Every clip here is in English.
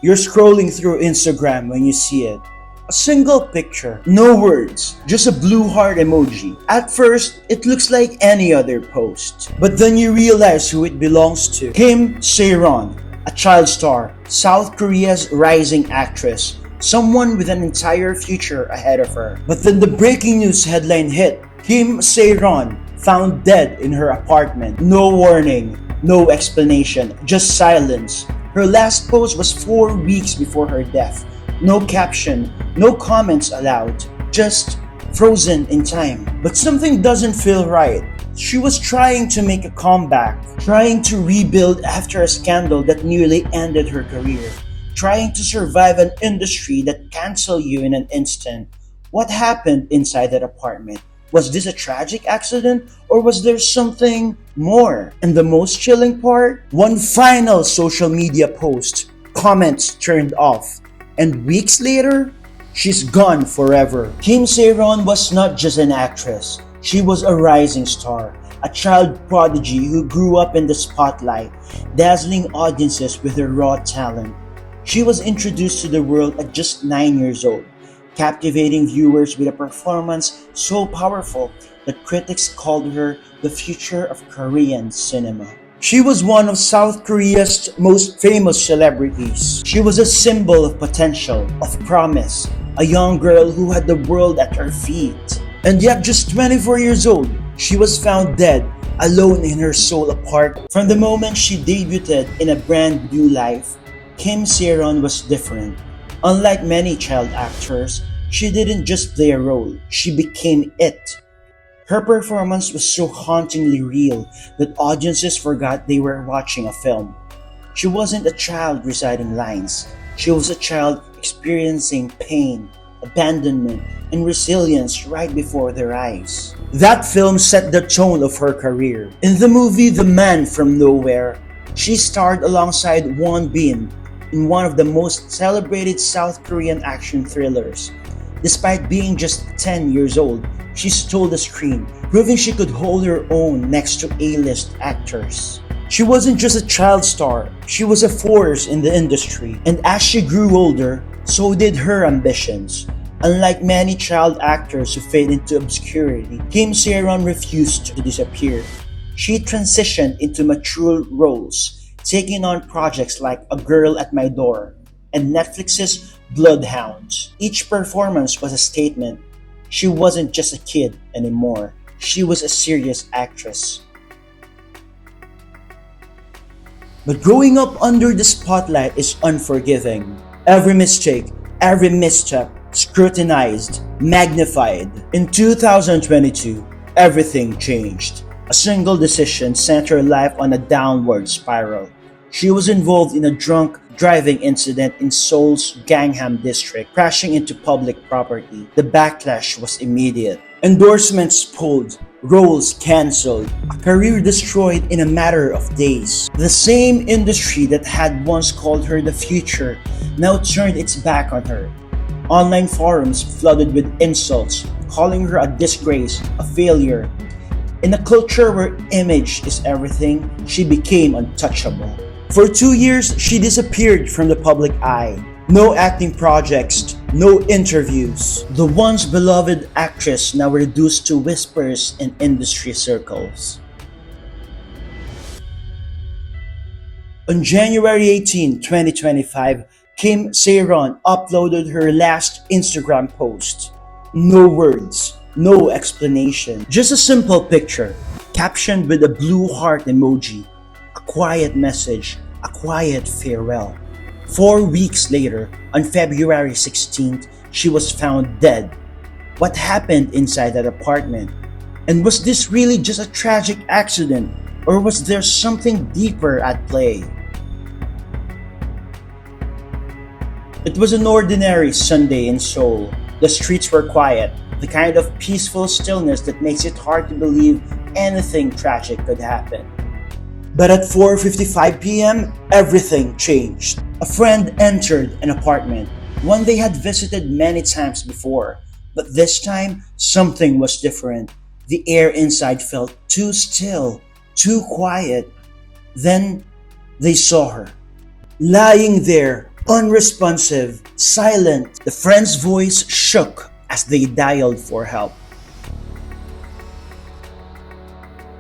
You're scrolling through Instagram when you see it. A single picture, no words, just a blue heart emoji. At first, it looks like any other post. But then you realize who it belongs to. Kim Sae-ron, a child star, South Korea's rising actress, someone with an entire future ahead of her. But then the breaking news headline hit. Kim Sae-ron found dead in her apartment. No warning, no explanation, just silence. Her last post was 4 weeks before her death. No caption, no comments allowed, just frozen in time. But something doesn't feel right. She was trying to make a comeback, trying to rebuild after a scandal that nearly ended her career, trying to survive an industry that cancels you in an instant. What happened inside that apartment? Was this a tragic accident or was there something more? And the most chilling part? One final social media post, comments turned off. And weeks later, she's gone forever. Kim Sae-ron was not just an actress. She was a rising star, a child prodigy who grew up in the spotlight, dazzling audiences with her raw talent. She was introduced to the world at just 9 years old, captivating viewers with a performance so powerful that critics called her the future of Korean cinema. She was one of South Korea's most famous celebrities. She was a symbol of potential, of promise, a young girl who had the world at her feet. And yet, just 24 years old, she was found dead, alone in her soul apart. From the moment she debuted in a brand new life, Kim Sae-ron was different. Unlike many child actors, she didn't just play a role, she became it. Her performance was so hauntingly real that audiences forgot they were watching a film. She wasn't a child reciting lines. She was a child experiencing pain, abandonment, and resilience right before their eyes. That film set the tone of her career. In the movie The Man from Nowhere, she starred alongside Won Bin in one of the most celebrated South Korean action thrillers. Despite being just 10 years old, she stole the screen, proving she could hold her own next to A-list actors. She wasn't just a child star, she was a force in the industry. And as she grew older, so did her ambitions. Unlike many child actors who fade into obscurity, Kim Sae-ron refused to disappear. She transitioned into mature roles, taking on projects like A Girl at My Door and Netflix's Bloodhounds. Each performance was a statement. She wasn't just a kid anymore. She was a serious actress. But growing up under the spotlight is unforgiving. Every mistake, every misstep, scrutinized, magnified. In 2022, everything changed. A single decision sent her life on a downward spiral. She was involved in a drunk driving incident in Seoul's Gangnam district, crashing into public property. The backlash was immediate. Endorsements pulled, roles cancelled, a career destroyed in a matter of days. The same industry that had once called her the future now turned its back on her. Online forums flooded with insults, calling her a disgrace, a failure. In a culture where image is everything, she became untouchable. For 2 years, she disappeared from the public eye. No acting projects, no interviews. The once beloved actress now reduced to whispers in industry circles. On January 18, 2025, Kim Sae-ron uploaded her last Instagram post. No words, no explanation, just a simple picture, captioned with a blue heart emoji. A quiet message, a quiet farewell. 4 weeks later, on February 16th, she was found dead. What happened inside that apartment? And was this really just a tragic accident, or was there something deeper at play? It was an ordinary Sunday in Seoul. The streets were quiet, the kind of peaceful stillness that makes it hard to believe anything tragic could happen. But at 4:55 p.m., everything changed. A friend entered an apartment, one they had visited many times before. But this time, something was different. The air inside felt too still, too quiet. Then they saw her, lying there, Unresponsive, silent, the friend's voice shook as they dialed for help.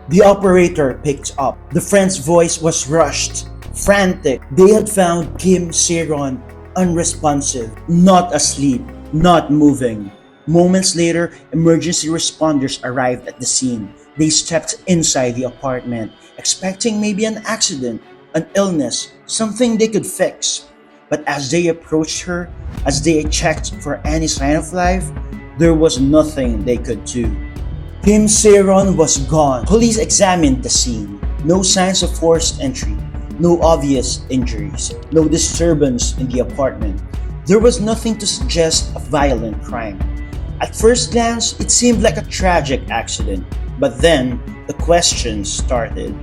The operator picked up. The friend's voice was rushed, frantic. They had found Kim Sae-ron unresponsive, not asleep, not moving. Moments later, emergency responders arrived at the scene. They stepped inside the apartment, expecting maybe an accident, an illness, something they could fix. But as they approached her, as they checked for any sign of life, there was nothing they could do. Kim Sae-ron was gone. Police examined the scene. No signs of forced entry, no obvious injuries, no disturbance in the apartment. There was nothing to suggest a violent crime. At first glance, it seemed like a tragic accident. But then, the questions started.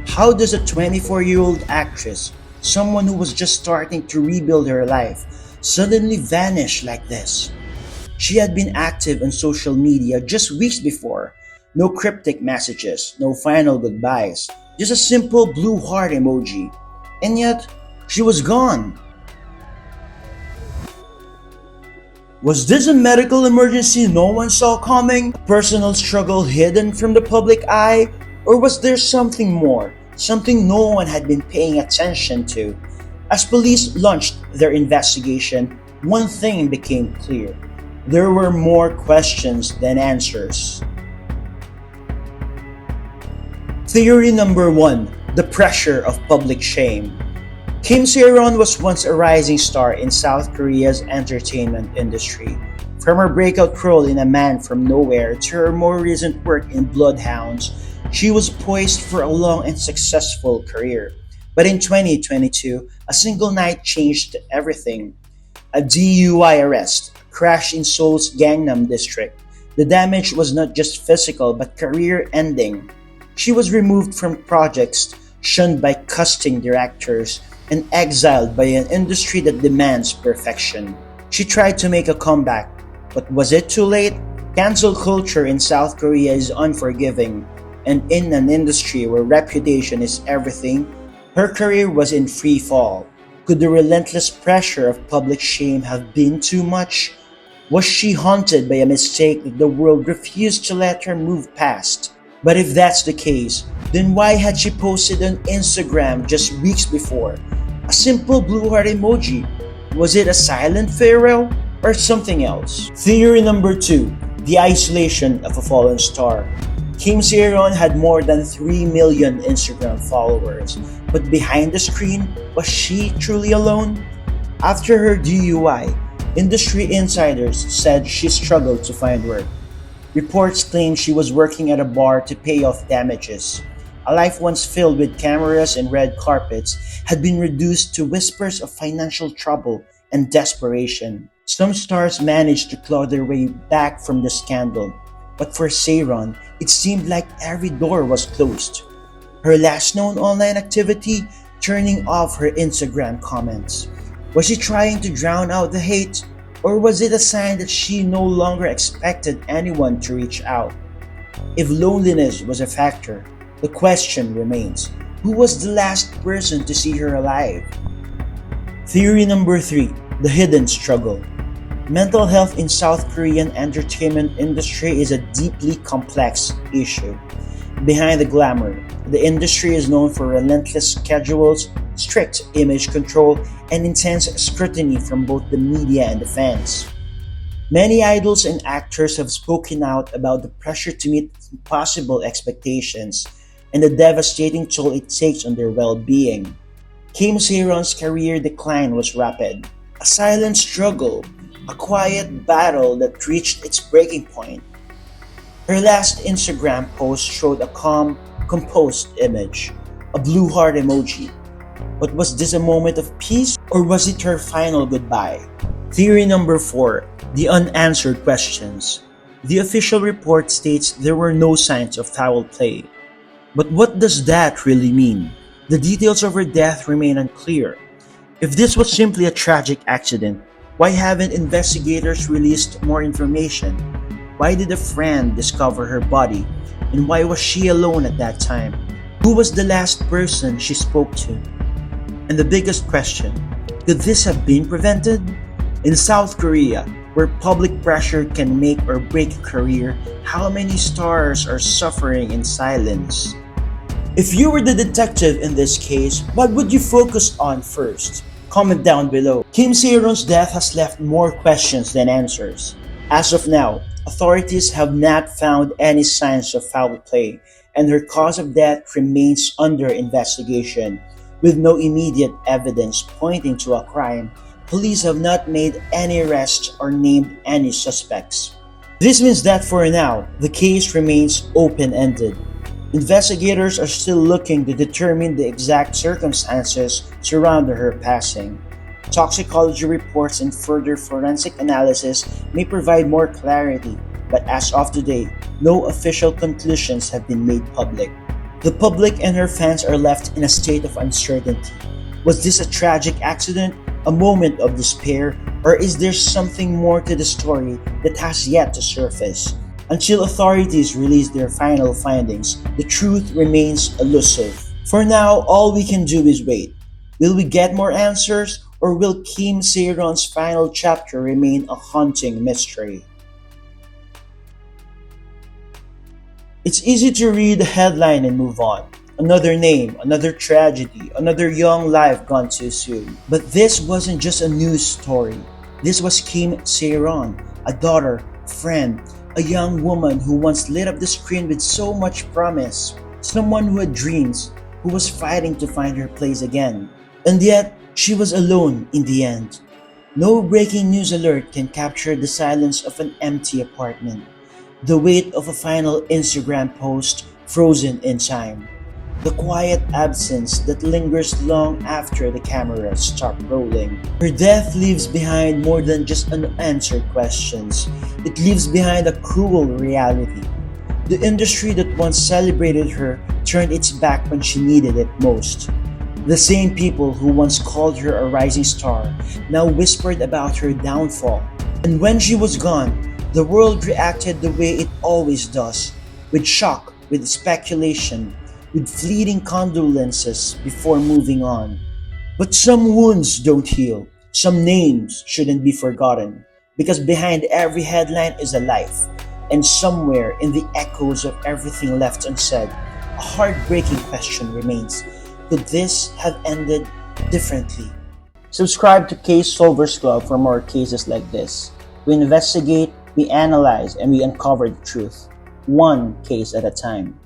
How does a 24-year-old actress, someone who was just starting to rebuild her life, suddenly vanish like this? She had been active on social media just weeks before. No cryptic messages, no final goodbyes, just a simple blue heart emoji. And yet, she was gone. Was this a medical emergency no one saw coming? A personal struggle hidden from the public eye? Or was there something more? Something no one had been paying attention to? As police launched their investigation, one thing became clear. There were more questions than answers. Theory number 1. The pressure of public shame. Kim Sae-ron was once a rising star in South Korea's entertainment industry. From her breakout role in A Man from Nowhere to her more recent work in Bloodhounds, she was poised for a long and successful career. But in 2022, a single night changed everything. A DUI arrest, a crash in Seoul's Gangnam district. The damage was not just physical but career-ending. She was removed from projects, shunned by casting directors, and exiled by an industry that demands perfection. She tried to make a comeback, but was it too late? Cancel culture in South Korea is unforgiving, and in an industry where reputation is everything, her career was in free fall. Could the relentless pressure of public shame have been too much? Was she haunted by a mistake that the world refused to let her move past? But if that's the case, then why had she posted on Instagram just weeks before? A simple blue heart emoji. Was it a silent farewell or something else? Theory number 2. The isolation of a fallen star. Kim Sae-ron had more than 3 million Instagram followers, but behind the screen, was she truly alone? After her DUI, industry insiders said she struggled to find work. Reports claimed she was working at a bar to pay off damages. A life once filled with cameras and red carpets had been reduced to whispers of financial trouble and desperation. Some stars managed to claw their way back from the scandal, but for Sae-ron, it seemed like every door was closed. Her last known online activity, turning off her Instagram comments. Was she trying to drown out the hate? Or was it a sign that she no longer expected anyone to reach out? If loneliness was a factor, the question remains, who was the last person to see her alive? Theory number 3. The hidden struggle. Mental health in South Korean entertainment industry is a deeply complex issue. Behind the glamour, the industry is known for relentless schedules, strict image control, and intense scrutiny from both the media and the fans. Many idols and actors have spoken out about the pressure to meet impossible expectations and the devastating toll it takes on their well-being. Kim Sae-ron's career decline was rapid, a silent struggle, a quiet battle that reached its breaking point. Her last Instagram post showed a calm, composed image, a blue heart emoji. But was this a moment of peace or was it her final goodbye? Theory number 4. The unanswered questions. The official report states there were no signs of foul play. But what does that really mean? The details of her death remain unclear. If this was simply a tragic accident, why haven't investigators released more information? Why did a friend discover her body? And why was she alone at that time? Who was the last person she spoke to? And the biggest question, Could this have been prevented? In South Korea, where public pressure can make or break a career, how many stars are suffering in silence? If you were the detective in this case, what would you focus on first? Comment down below. Kim Sae-ron's death has left more questions than answers. As of now, authorities have not found any signs of foul play, and her cause of death remains under investigation. With no immediate evidence pointing to a crime, police have not made any arrests or named any suspects. This means that for now, the case remains open-ended. Investigators are still looking to determine the exact circumstances surrounding her passing. Toxicology reports and further forensic analysis may provide more clarity, but as of today, no official conclusions have been made public. The public and her fans are left in a state of uncertainty. Was this a tragic accident, a moment of despair, or is there something more to the story that has yet to surface? Until authorities release their final findings, the truth remains elusive. For now, all we can do is wait. Will we get more answers, or will Kim Sae-ron's final chapter remain a haunting mystery? It's easy to read the headline and move on. Another name, another tragedy, another young life gone too soon. But this wasn't just a news story. This was Kim Sae-ron, a daughter, friend, a young woman who once lit up the screen with so much promise. Someone who had dreams, who was fighting to find her place again. And yet, she was alone in the end. No breaking news alert can capture the silence of an empty apartment. The weight of a final Instagram post frozen in time. The quiet absence that lingers long after the cameras stop rolling. Her death leaves behind more than just unanswered questions. It leaves behind a cruel reality. The industry that once celebrated her turned its back when she needed it most. The same people who once called her a rising star now whispered about her downfall. And when she was gone, the world reacted the way it always does, with shock, with speculation, with fleeting condolences before moving on. But some wounds don't heal. Some names shouldn't be forgotten, because behind every headline is a life, and somewhere in the echoes of everything left unsaid, a heartbreaking question remains. Could this have ended differently? Subscribe to Case Solvers Club for more cases like this. We investigate, we analyze, and we uncover the truth, one case at a time.